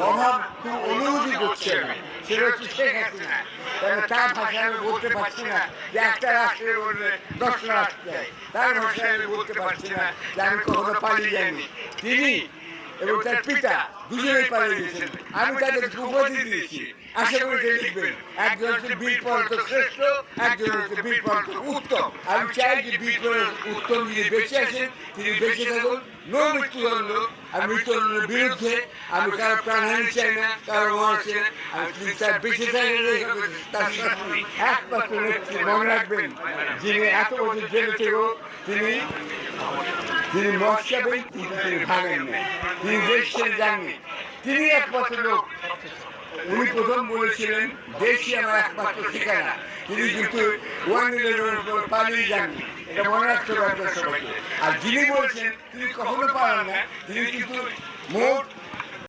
অভাব খুব অনুভূতি করছে না, সেটা হচ্ছে শেখ হাসিনা। কারণ তার ভাষায় আমি বলতে পারছি না যে একটা রাষ্ট্রের মধ্যে 10টা রাষ্ট্র যায়, তার ভাষায় আমি বলতে পারছি না যে আমি কখনো পালিয়ে যাইনি। তিনি এবং তার পিতা দুজনেই পালিয়ে গেছেন। আমি তাদেরকে উপাধি দিয়েছি, আশা করি যে লিখবেন একজন হচ্ছে বীর পরন্ত শ্রেষ্ঠ, একজন হচ্ছে বীর পরন্ত উত্তম। আমি চাই যে বীর পরন্ত উত্তম যিনি বেঁচে আছেন তিনি বেঁচে থাকুন, নো মৃত্যুদণ্ড। আমি মৃত্যুদণ্ডের বিরুদ্ধে, আমি কারো প্রাণহানি চাই না, কারো মরণ চাই না। আমি তিনি তার বেঁচে থাকেন তার শাস্তি একমাত্র নেত্রী মনে রাখবেন, যিনি এত বছর জেলে থেকেও তিনি মহাসভায় তিনি ভাঙেন না, তিনি দেশ ছেড়ে যাননি। তিনি একমাত্র লোক, উনি প্রথম বলেছিলেন দেশই আমার একমাত্র ঠিকানা। তিনি কিন্তু 111 পালিয়ে যাননি, এটা মনে রাখতে পারবেন সবাইকে। আর যিনি বলছেন তিনি কখনো পারেন না, তিনি কিন্তু মোট